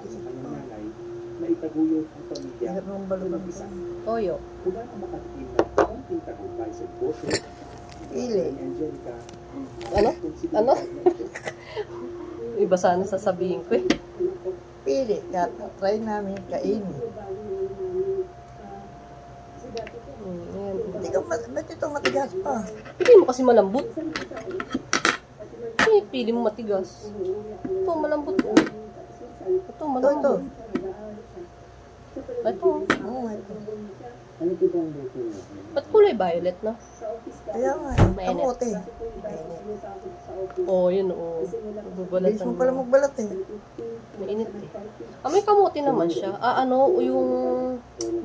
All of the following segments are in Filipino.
sa kanyang nanay na itaguyod ang pamilya ng isa. Toyo. Kung ano makatikim na konting tagumpay sa negosyo, Pili. Angelica, Ano? Ano? Iba sana sasabihin ko eh. Pili. Try namin kainin. Ayan. Ba't ito matigas pa? Pili mo kasi malambot. Pili mo matigas. Ito malambot. Ito malambot. Ito. Oo, ito. ano po bang luto niyo? Ba't kulay violet na? Kaya nga, Mainit. kamote. Oo, yun oo. Bilis mo pala magbalat eh. Mainit eh. May kamote naman siya. Ano, yung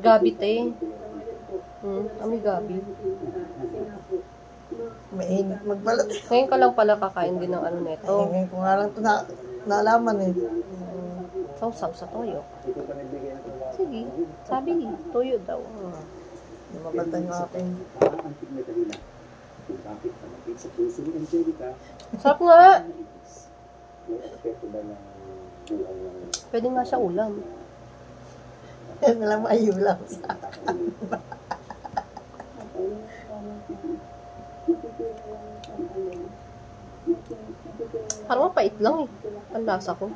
gabi te. May gabi. Mainit magbalat eh. Ngayon ka lang pala kakain din ng ano neto. Ngayon ko nga lang ito naalaman eh. Sausaw sa toyo. Ito pa nagbigay ng trabaho. Sige, sabi ni, toyo daw. Lumabatan yung akin. Antik na dahilan kung bakit palapit sa puso ni Angelica, Sarap nga! may epekto ba ng buhay ng Pwede nga siya ulam. Yan na lang ayulang sa Parang mapait lang eh. Ang lasa ko.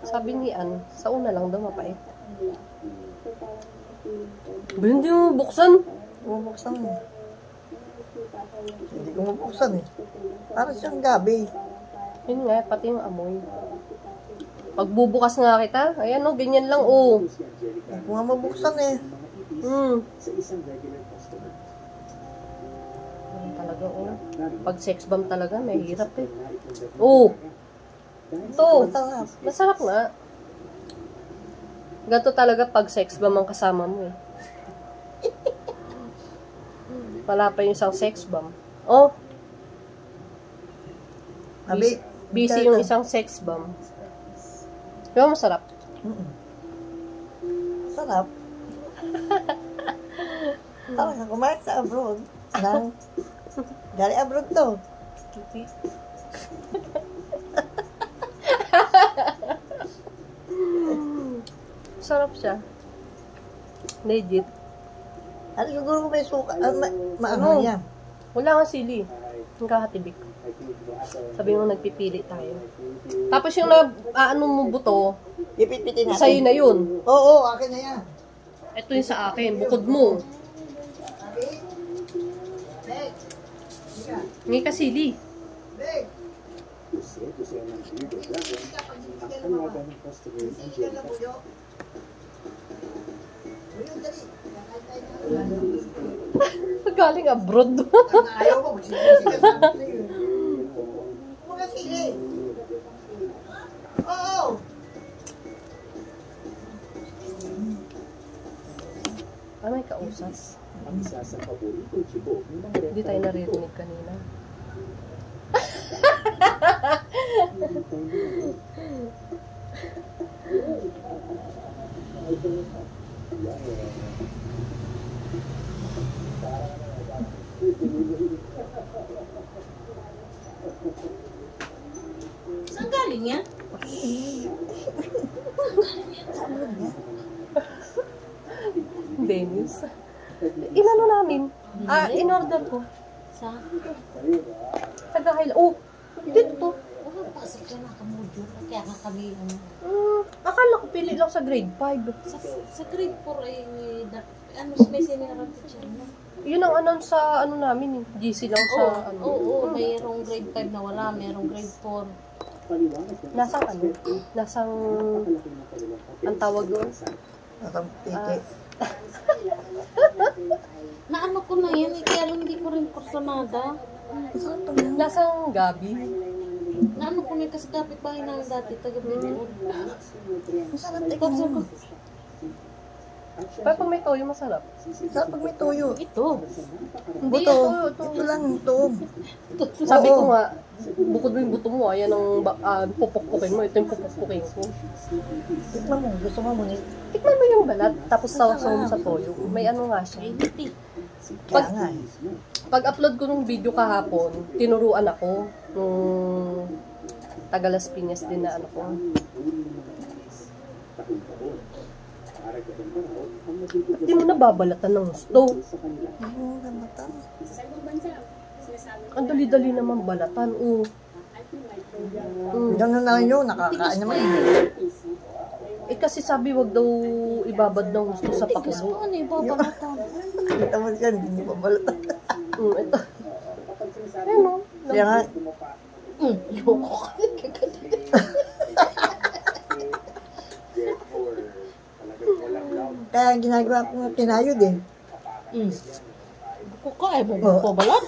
Sabi ni Ann, sa una lang daw mapait. Ba, hindi mo buksan? bubuksan mo. Hindi ko mabuksan eh. Para siyang gabi. Yun nga, pati yung amoy. Pagbubukas nga kita, ayan o, ganyan lang o. Hindi ko nga mabuksan eh. sa isang regular customer. Talaga o. Pag sex bomb talaga, may hirap eh. Oo. Ito, Masarap. masarap nga. Ganito talaga pag sex bomb ang kasama mo eh. Wala pa yung isang sex bomb. Oh, Abi, busy yung isang sex bomb. Pero masarap. sarap. Talaga kumain sa abroad. Galing abroad to. Sarap siya. Legit. Ano siguro may suka. Maano yan. Wala nga sili. Ang kahatibik. Sabi mo nagpipili tayo. Tapos yung ano mo buto, Ipitpitin natin. sa'yo na yun. Oo, akin na yan. Ito yung sa akin. Bukod mo. Hindi ka sili. Gusto yan ng Vigo Dragon, ang kalaban ng customer ni Angelica. Galing abroad. Ayaw mo, magsisikas namin sa'yo. Mga sili. Oo. May kausap. Ang isa sa paboritong chibok ng mga Hindi tayo naririnig kanina. Saan galing yan? Dennis. Inano namin? In-order ko. Sa? Tagahil. Oh, dito to. Pasok ka na kamudyo. Kaya nga kami, Akala ko pili lang sa grade 5. sa grade 4 ay, may senior teacher mo. Yun ang announce sa ano namin, GC lang sa ano. Oo, mayroong grade 5 na wala, mayroong grade 4. Nasang ano? Nasang, ang tawag doon? Nasang titi. Naano ko na yan, kaya lang hindi ko rin kursonada. Nasang gabi. Naano ko na yung kasi kapitbahay na dati, taga-Bicol. Masarap eh. Pero pag may toyo, masarap. Masarap pag may tuyo. Ito. Hindi, Buto. ito. Ito lang, ito. Sabi Oo. ko nga, bukod mo yung buto mo, ayan ang pupukpukin mo. Ito yung pupukpukin ko. Tikman mo, gusto mo mo. Tikman mo yung balat, tapos sawasaw mo sa toyo. May ano nga siya. Kaya nga eh. Pag-upload ko ng video kahapon, tinuruan ako nung taga Las Piñas din na ano ko. Hindi mo nababalatan ng gusto. Oo, gamata. Ang dali-dali naman balatan. Oh. Ganun na yun, nakakain naman. Eh kasi sabi wag daw ibabad ng gusto sa pakulo. Ano yung babalatan? Kita mo siya, hindi pa balatan. Ito. Ayan o. Kaya nga, Yoko ka. kaya ginagawa ko ng tinayod eh. Kukay mo babalat?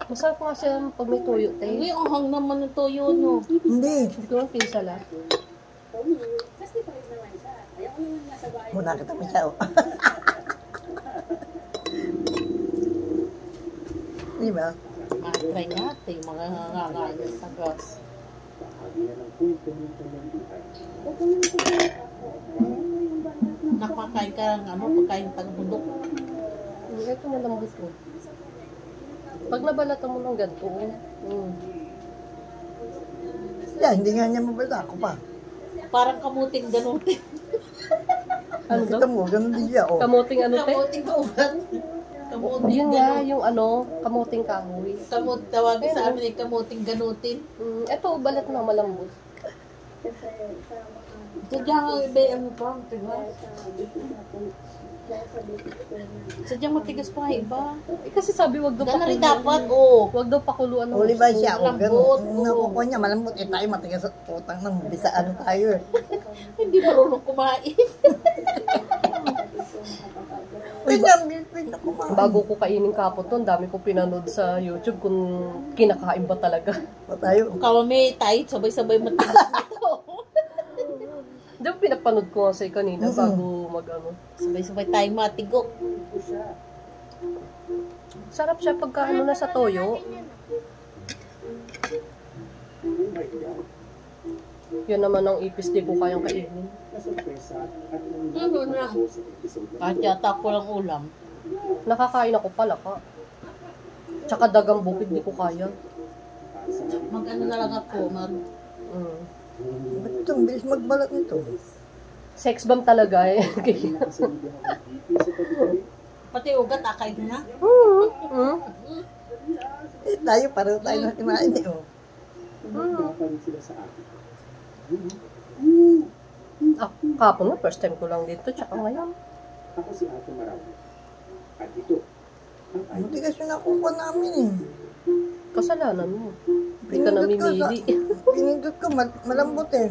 Masarap nga siya pag may tuyo, te. Hindi, ang hang naman ng toyo, no? Hindi. Hindi ko lang pinsala. Muna kita pa siya. Di ba? Try natin, mga ngangangayos sa gas. Nakakain ka ng ano, pagkain tagbundok. Ito malambot ko. Pag nabalatan mo ng ganito, Yeah, hindi nga niya mabala ako pa. Parang kamuting ganutin. ano Kita daw? mo, ganun din siya. Oh. Kamuting ano, te? Kamuting kauban. Kamuting Yun nga, ganutin. yung ano, kamuting kahoy. Tawagin sa amin ay kamuting ganutin. Ito, balat na malambot. Sadyang ang iba ano pa, matigas. Sadyang matigas pa nga iba. Eh, kasi sabi wag daw Gano'n rin pakuluan. dapat, oh. Wag daw pakuluan ng Uli ba gusto. siya? O, Malambot, ganun. oo. Nakukuha niya, malambot. Eh, tayo matigas at utang ng bisaan tayo eh. Hindi marunong kumain. Ganyan, bilpil na kumain. Bago ko kainin kapon to, ang dami ko pinanood sa YouTube kung kinakain ba talaga. O tayo. Kami tayo, sabay-sabay matigas nito. Di ba pinapanood ko nga sa'yo kanina bago mag-ano. Sabay-sabay tayo matigok. Sarap siya pagka ano na sa toyo. Yan naman ang ipis, di ko kayang kainin. Ano na? Kahit yata ko lang ulam. Nakakain ako pala ka. Tsaka dagang bukid, di ko kaya. Mag-ano na lang ako, Ba't ito? Ang bilis magbalat nito. Sex bomb talaga eh. Pati ugat, akay ko na. Eh, tayo, pareho tayo na timain eh. Oh. Kapon na, first time ko lang dito, tsaka ngayon. Ako si Ate Maraw. At ito, ang Hindi kasi nakukuha namin eh. Kasalanan mo. Hindi ka namimili. Pinindot ko, malambot eh.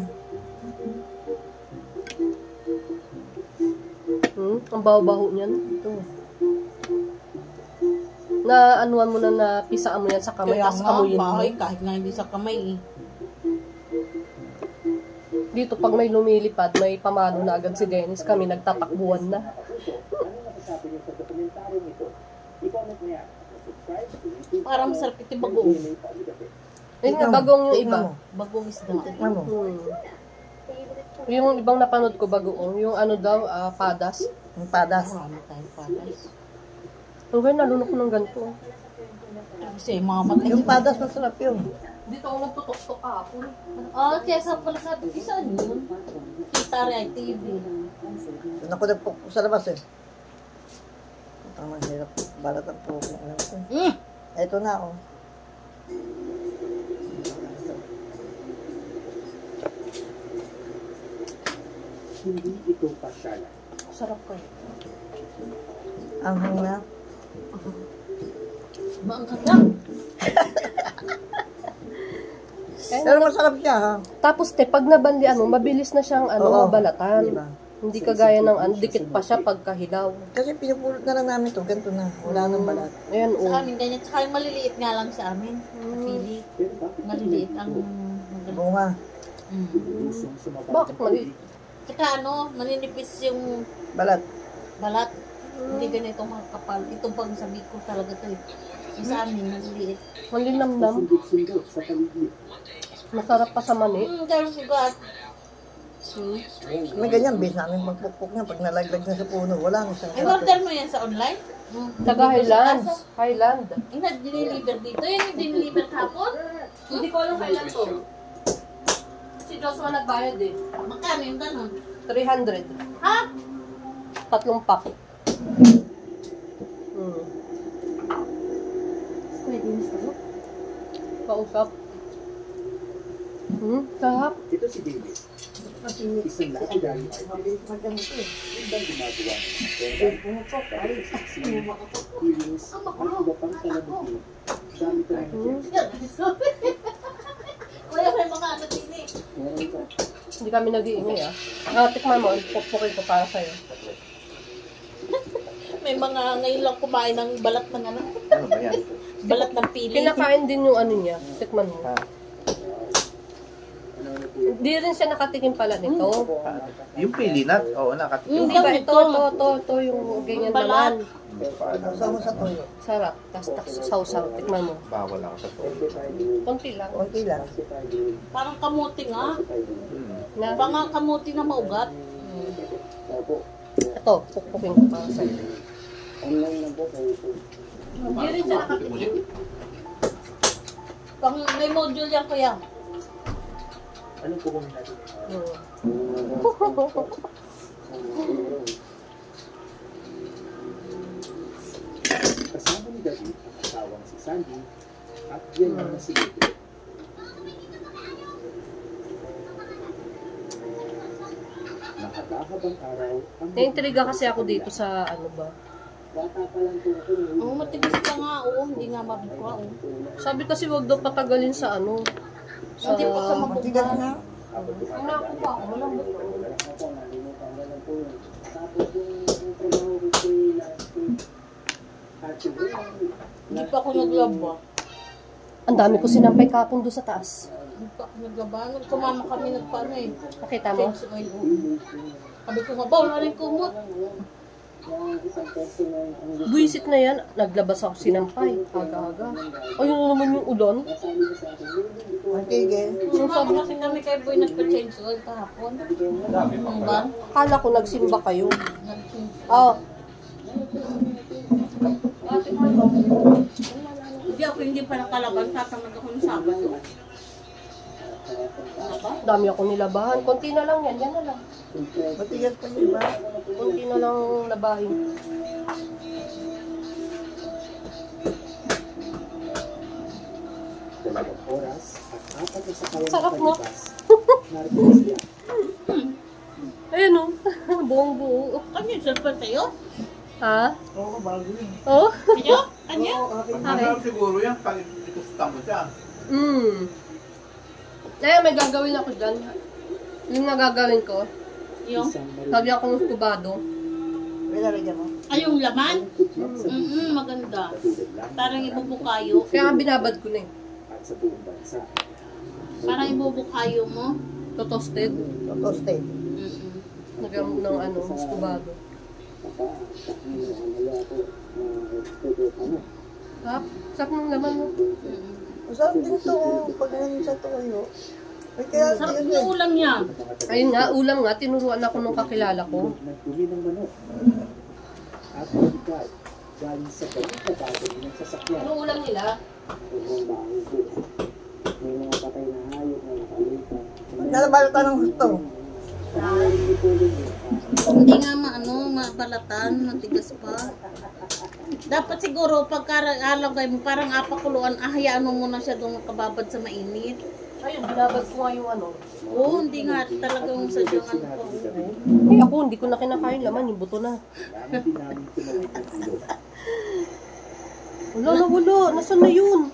Ang baho-baho niyan. Ito. Na anuan mo na na pisaan mo yan sa kamay, Kaya tapos nga, amuyin mo. bahay, kahit nga hindi sa kamay eh. Dito, pag may lumilipad, may pamano na agad si Dennis. Kami nagtatakbuhan na. nasasabi niyo sa dokumentaryong ito. I-comment mo yan. Subscribe to YouTube. Parang masarap ito bagoong. Yun nga, bagong yung iba. Bagong isda. Tikman mo. Yung ibang napanood ko bagoong, yung ano daw, padas. Ang padas. Marami tayong patas. Yung kaya nalunok ko ng ganito. Kasi mga matay. Yung padas masarap yun. Dito ako nagtutok-tok kahapon. Kaya sa pala sabi ko, saan yun? Kitari ay TV. Doon ako nagpukpuk sa labas eh. Ang mahirap. Balat ang pukpuk. Ito na oh. Hindi ito pasyalan. Sarap kayo. Ang hanga. Maangkat ka. Pero masarap siya ha. Tapos te, pag nabanlian mo, mabilis na siyang Oo. balatan. Diba? Hindi kagaya ng dikit pa siya pagkahilaw. Kasi pinupulot na lang namin to. Ganito na. Wala nang balat. Ayan, Sa amin ganyan. Tsaka yung maliliit nga lang sa amin. Pili. Pero bakit Maliliit ang... Bunga. gustong sumabay? Bakit maliit? Tsaka ano, maninipis yung Balat. balat. Hindi ganito mga kapal. Itong pag sabi ko talaga to eh. Yung sa amin, maliliit. Malinamnam. Sundot-sundot sa paligid. Masarap pa sa mani. Dahil sugat. May ganyan. Base namin magpukpuk niya. Pag nalaglag na sa puno. Wala na siya. Ay, order mo yan sa online? Taga Highlands. Highland. Yung nag-deliver dito. Yung nag-deliver kahapon. Hindi ko alam kailan to. Si Joshua nagbayad eh. Magkano yung ganun? 300. Ha? 3 pack. Pwede na sa'yo. Kausap. Sarap. Ito si David. Isang lapidary artist. Ibang gumagawa ng hearings at iba pang talabuti. Gamit ang Wala may mga ano din eh. Hindi kami nag-iingay tikman mo. Pupukin ko para sa'yo. May mga ngayon lang kumain ng balat ng ano. Ano ba yan? Balat ng pili. Kinakain din yung ano niya. Tikman mo. Hindi rin siya nakatikim pala nito. Yung pili na? Oo, nakatikim. Hindi ba ito yung ganyan Balat. naman. Kasama sa toyo. Sarap. Tapos sausaw. Tikman mo. Bawal ako sa to. Konti lang. Konti lang. Parang kamuti nga. Na, Parang kamuti na maugat. ito, pukpukin ko para sa'yo. online na po kayo po. Hindi rin siya nakatikim. Pang may module yan kuya. Anong kukunin natin? Kasama ni David ang asawang si Sandy at yan ang si David. Nakadahabang araw ang Naintriga kasi ako dito sa ano ba. bata pa lang po ako. Oo, matigas pa nga. Oo, hindi nga mabukha. Oo. Sabi kasi wag daw patagalin sa ano. Sa... Hindi pa sa Matigas mabukha. na. Inaako pa ako. Malambot ako. Tapos yung trabaho ko kay last week. At Hindi pa ako naglaba. Ang dami ko sinampay kapon doon sa taas. Hindi pa ako naglaba. Nung kumama kami nagpaano eh. Nakita mo? Change oil. Oo. Sabi ko nga, bawal na rin kumot. yung isang peso na ang Buisit na yan. Naglabas ako sinampay. Aga-aga. Ayun na naman yung ulan. sabi ko sa akin, hindi ko Mantigil. Sumama kasi kami kay Boy nagpa-change oil kahapon. Ang ban. Akala ko nagsimba kayo. Oh. Hindi ako hindi pa nakalaban. Tatamad ako ng Sabado. Dami ako nilabahan. Konti na lang yan. Yan na lang. Matigas pa yung iba. Konti na lang labahin. dalawang oras at 4 na sakayan Sarap, no? Narito siya. Ayun o. Buong buo. Ano yung surprise sa'yo? Ha? Oo, bago yun. Oh? Ano? Ano? Masarap siguro yan pag itusta mo siya. Eh, may gagawin ako dyan. Yung nagagawin ko, Yung? lagyan ko ng kubado. May lalagyan mo. Ay, yung laman? Maganda. Parang ibubukayo. Kaya nga binabad ko na eh. At sa buong bansa. Parang ibubukayo mo. Toasted. Toasted. Lagyan mo ng ano, mas kubado. Sarap. Sarap ng laman mo. Masarap din ito. Pag nanin sa toyo. Ay, kaya Sarap yun yung ulam niya. Ayun nga, ulam nga, tinuruan ako nung kakilala ko. Nagdumi ng manok. At mabigat. Galing sa pagkakabago ng sasakyan. Ano ulam nila? Ang bahay ko. May mga patay na hayop na nakalimutan. nalabalatan ng gusto. Hindi nga mabalatan, matigas pa. Dapat siguro pagka-alagay mo, parang apakuluan, hayaan mo muna siya doon makababad sa mainit. Ayun, binabad ko nga yung ano. Oo, hindi nga talagang sadyang ano pa. Eh ako, hindi ko na kinakain laman, yung buto na. Wala, nasan na yun?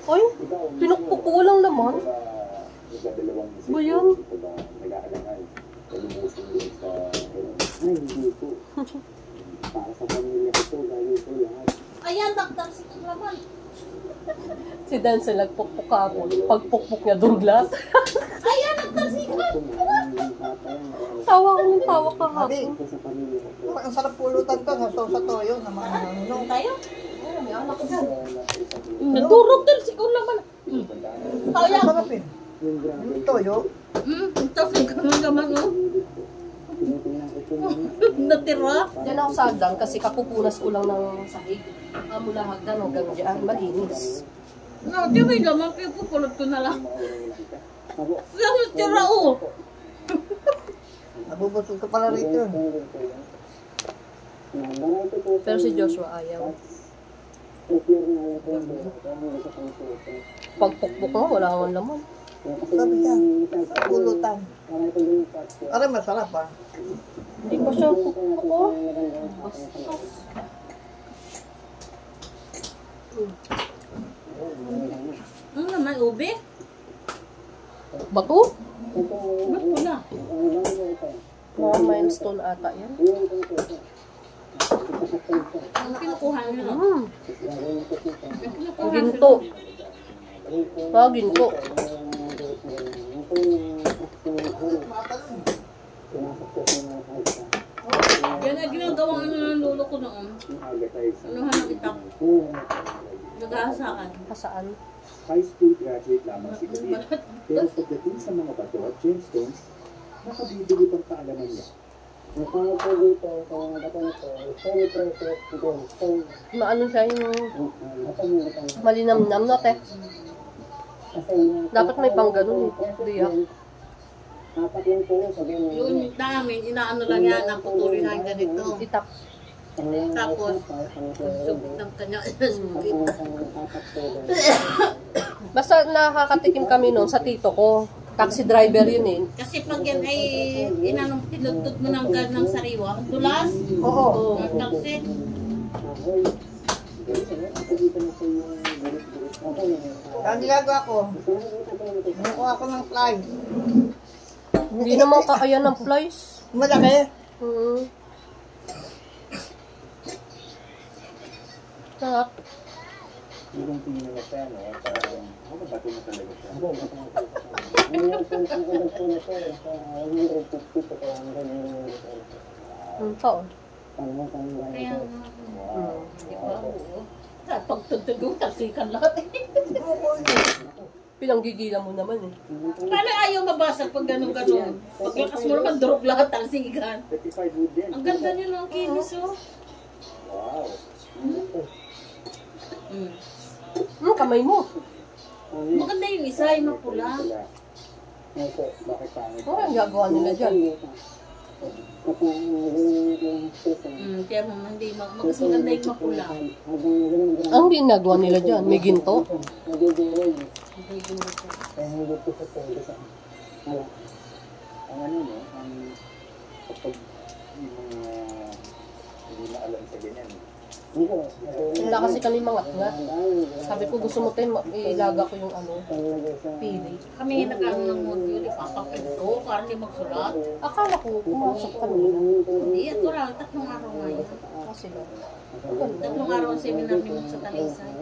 Ay, pinukpok ko walang laman. Ba yan? Ay, hindi po. Para sa pamilya ko po, gagawin ko lahat. Ayan, daktar sa laman. Si Denzel nagpukpok ako. Pagpukpok niya, duglat. Ayan, daktar si Tawa ko ng tawa ka Sabi, hapon. Sa pamilya ko po. ang sarap pulutan to sa toyo na mga Doon tayo? May anak ko dyan. Nagturog din siguro naman. Kaya. Sarap eh. Yung grabe. Yung toyo. Ito, siguro naman, oh. Natira. Diyan ako sa hagdan kasi kapupunas ko lang ng sahig. Mula hagdan hanggang dyan, malinis. No, di ba yung laman, pupulot ko na lang. Kaya natira oh. Nabubutol ka pala rito. Pero si Joshua ayaw. Pag pukpuk mo, wala kang laman. Sabi niya, pulutan. Aray, masarap ah. Hindi pa siya pukpuk oh. Bastos. Ano naman, ube? Bato? Ba't pula? Mga milestone ata yan. Ang kinukuha nila. Hmm. Ang kinukuha Ginto. Ginto. Yan ang ginagawang ano ng lolo ko noon. Anuhan ng itak. Nag-aasakan. Kasaan? High school graduate lamang si David. Pero pagdating sa mga bato at gemstones, nakabibili pang kaalaman niya. Maano siya yung malinamnam na te. Dapat may pang ganun eh. Diyak. Yung namin, inaano lang yan, ang putulin na ganito. Itak. Tapos, subit ng kanya. Subit. Basta nakakatikim kami noon sa tito ko. Taxi driver yun eh. Kasi pag yan ay inanong tinutut mo ng sariwa, dulas. Oo. Taksi. Ang ginagawa ko, nakuha ko ng fly. Hindi naman kaya ng flies. Malaki. Sarap. Yung tingin nga siya, no? Parang, ako bato na talaga siya. Taon. Kaya, di ba? Oo. At pagtagtagong, taksikan lahat. Pinanggigilan mo naman eh. Paano ayaw mabasag pag gano'n-gano'n? Paglakas mo naman, durog lahat, taksikan. 35 wood din. Ang ganda niya ng kinis, oh. Wow. Kamay mo. Maganda yung isa, yung mapula. Bakit pangit? Ang gagawa nila dyan. Kaya mo, hindi mas maganda yung mapula. Ang ginagawa nila dyan, may ginto. Ang ano no, ang kapag yung mga hindi na alam sa ganyan. Wala kasi kami mga ngat. Sabi ko gusto mo tayo, ilaga ko yung pili. Kami nag-ano ng module, ipapapin ko, para hindi magsulat. Akala ko pumasok kami. Hindi, ito lang, 3 araw nga yan. Kasi 3 araw ang seminar ni sa Talisay.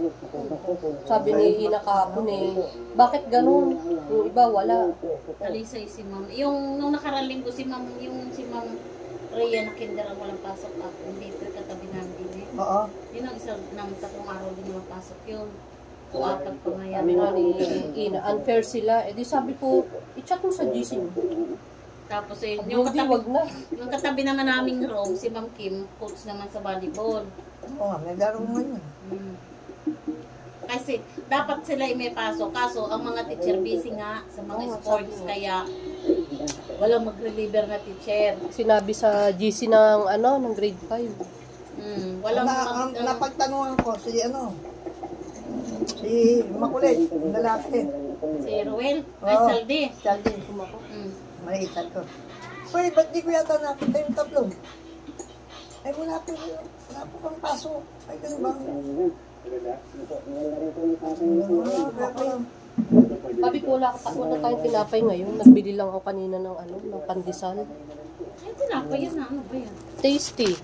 sabi ni Ina kahapon eh, bakit ganun? Yung iba wala. Talisay si ma'am. Yung nung nakaraling ko si ma'am, yung si ma'am Rhea na kinder ang walang pasok ako. Hindi ito katabi namin din eh. Oo. Yun ang isa ng 3 araw din walang pasok yun. O 4 pa nga yan. Sabi nga ni Ina, unfair sila. Eh di sabi ko, i-chat mo sa GC mo. Tapos eh, Yung di, wag na. yung katabi naman naming room, si Ma'am Kim, coach naman sa volleyball. Oo nga, may laro mo yun. Kasi dapat sila may pasok. Kaso ang mga teacher busy nga sa mga sports, kaya walang mag-reliever na teacher. Sinabi sa GC ng ng grade 5. Walang Napagtanungan ko si Makulit, yung lalaki. si Ruel, ay Oo. Saldi. Saldi. Maliitan ko. Uy, ba't di ko yata nakita yung tablong? Ay, wala po kang paso. Ay, ganun ba? Sabi ko, wala tayong tinapay ngayon. Nagbili lang ako kanina ng ng pandesal. Ay, tinapay yun na. Ano ba yan? Tasty.